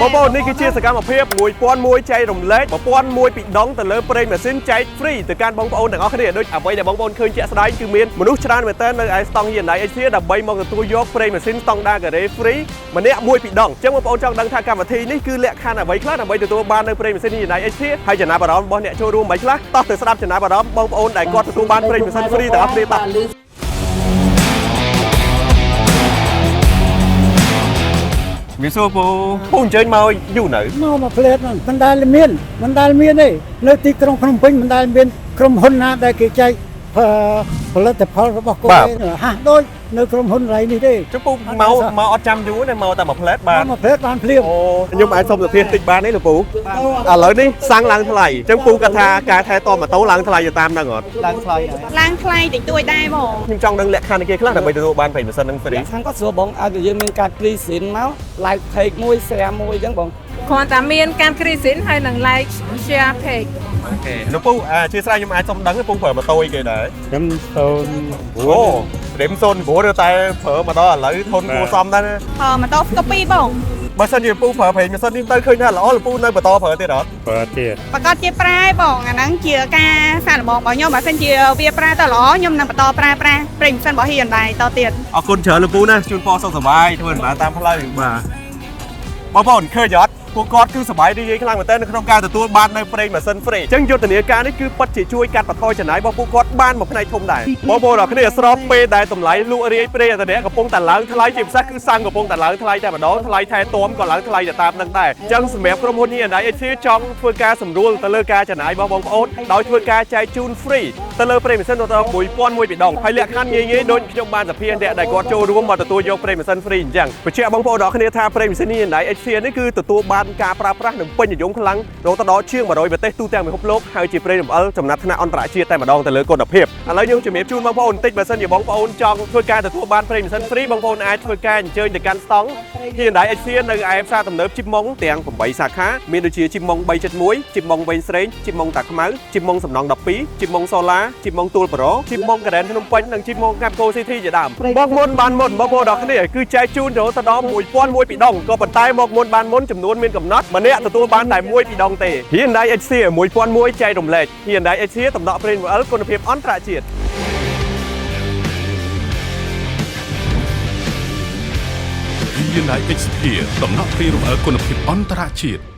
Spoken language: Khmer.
បងប្អូននេះគឺជាសកម្មភាព1001ចែករំលែក1001ពីដងទៅលើប្រេងម៉ាស៊ីនចែក free ទៅកាន់បងប្អូនទាំងអស់គ្នាដូចអ្វីដែលបងប្អូនឃើញជាក់ស្ដែងគឺមានមនុស្សច្រើនមែនទែននៅឯស្តង់ Hyundai Accent ដើម្បីមកទទួលយកប្រេងម៉ាស៊ីនស្តង់ដារការ៉េ free ម្នាក់មួយពីដងអញ្ចឹងបងប្អូនចង់ដឹងថាកម្មវិធីនេះគឺលក្ខខណ្ឌអ្វីខ្លះដើម្បីទទួលបាននៅប្រេងម៉ាស៊ីន Hyundai Accent ហើយចំណាប់អារម្មណ៍របស់អ្នកចូលរួមអ្វីខ្លះតោះទៅស្ដាប់ចំណាប់អារម្មណ៍បងប្អូនដែលគាត់ទទួលបានប្រេងម៉ាស៊ីន free ទាំងអស់គ្នាបាទវាសួរពូអញ្ជើញមកយូរនៅមកផ្លេតមិនដែលមានទេនៅទីក្រុងភ្នំពេញមិនដែលមានក្រុមហ៊ុនណាដែលគេចែកផលិតផលរបស់គាត់ហាស់ដូចនៅក្រុមហ៊ុនរៃនេះទេចុះពូមកអត់ចាំយូរទេមកតែមួយផ្លេតបានមកផ្លេតបានភ្លាមអូខ្ញុំអាចសុំសភាតិចបានទេលោកពូឥឡូវនេះសាំងឡើងថ្លៃអញ្ចឹងពូគាត់ថាការថែទាំម៉ូតូឡើងថ្លៃទៅតាមហ្នឹងអត់ឡើងថ្លៃតិចតួចដែរហ្មងខ្ញុំចង់ដឹងលក្ខខណ្ឌគេខ្លះដើម្បីទទួលបានប្រេងម៉ាស៊ីនហ្នឹង free ខាងគាត់ស្រួលបងឲ្យយើងមានការគ្រីស៊ីនមក like page មួយ share មួយអញ្ចឹងបងគ្រាន់តែមានការគ្រីស៊ីនហើយនឹង like share page អូខេលោកពូអធិស្ឋានខ្ញុំអាចសុំដឹងពូប្រើម៉ូតូអីគេដែរខ្ញុំអូព្រីមសូនព្រោះតែប្រើមកដល់ឥឡូវធន់គួរសមដែរម៉ូតូ copy បងបើសិនជាពូប្រើប្រេងម៉ាស៊ីននេះទៅឃើញថាល្អលោកពូនៅបន្តប្រើទៀតអត់ប្រើទៀតប្រកាសជាប្រើបងអាហ្នឹងជាការសាកល្បងរបស់ខ្ញុំបើសិនជាវាប្រើទៅល្អខ្ញុំនឹងបន្តប្រើប្រេងម៉ាស៊ីនរបស់ Hyundai តទៀតអរគុណច្រើនលោកពូណាជូនពរសុខសប្បាយធ្វើដំណើរតាមផ្លូវបាទបងប្អូនឃើញអត់ពួកគាត់គឺសប្បាយរីករាយខ្លាំងមែនទែននៅក្នុងការទទួលបាននៅប្រេងម៉ាស៊ីន free អញ្ចឹងយុទ្ធនាការនេះគឺពិតជាជួយកាត់បន្ថយចំណាយរបស់ពួកគាត់បានមួយផ្នែកធំដែរបងប្អូនអរគ្នាស្របពេលដែលតម្លៃលក់រាយប្រេងឥន្ធនៈកំពុងតែឡើងថ្លៃជាពិសេសគឺសាំងកំពុងតែឡើងថ្លៃតែម្ដងថ្លៃថែទាំក៏ឡើងថ្លៃទៅតាមនឹងដែរអញ្ចឹងសម្រាប់ក្រុមហ៊ុន Hyundai Accent ចង់ធ្វើការសម្រួលទៅលើការចំណាយរបស់បងប្អូនដោយធ្វើការចែកជូន free ទៅលើប្រេងម៉ាស៊ីនដល់1001ពីដងហើយលក្ខខណ្ឌងាយៗដូចខ្ញុំបានសភាអ្នកដែលគាត់ចូលរួមមកទទួលយកប្រេងម៉ាស៊ីន free អញ្ចឹងបញ្ជាក់បងប្អូនអរគ្នាថាប្រេងម៉ាស៊ីន Hyundai Accent នេះគឺទទួលបានការប្រើប្រាស់និងពេញនិយមខ្លាំងរហូតដល់ជាង100ប្រទេសទូទាំងពិភពលោកហើយជាប្រេងរំអិលចំណាត់ថ្នាក់អន្តរជាតិតែម្ដងទៅលើគុណភាពឥឡូវខ្ញុំជំរាបជូនបងប្អូនបន្តិចបើសិនជាបងប្អូនចង់ធ្វើការទទួលបានប្រេងម៉ាស៊ីន free បងប្អូនអាចធ្វើការអញ្ជើញទៅកាន់ស្តង់ Hyundai Accent នៅឯផ្សារទំនើបជីបម៉ុងទាំង8សាខាមានដូចជាជីបម៉ុង371ជីបម៉ុងវែងស្រេងជីបម៉ុងតាខ្មៅជីបម៉ុងសំណង់12ជីបម៉ុងសូឡាជីបម៉ុងទួលប្រូជីបម៉ុងការ៉ែនភ្នំពេញនិងជីបម៉ុងកាប់កូស៊ីធីជាដើមមកមុនបានមុនបងប្អូនដល់គ្នាគឺចែកជូនរហូតដល់1001ពីដងក៏ប៉ុន្តែមកមុនបានមុនចំនួនមានកំណត់ម្នាក់ទទួលបានតែ1ពីដងទេ Hyundai Accent 1001ចែករំលែក Hyundai Accent តំណក់ប្រេងរំអិលគុណភាពអន្តរជាតិ Hyundai Accent តំណក់ប្រេងរំអិលគុណភាពអន្តរជាតិ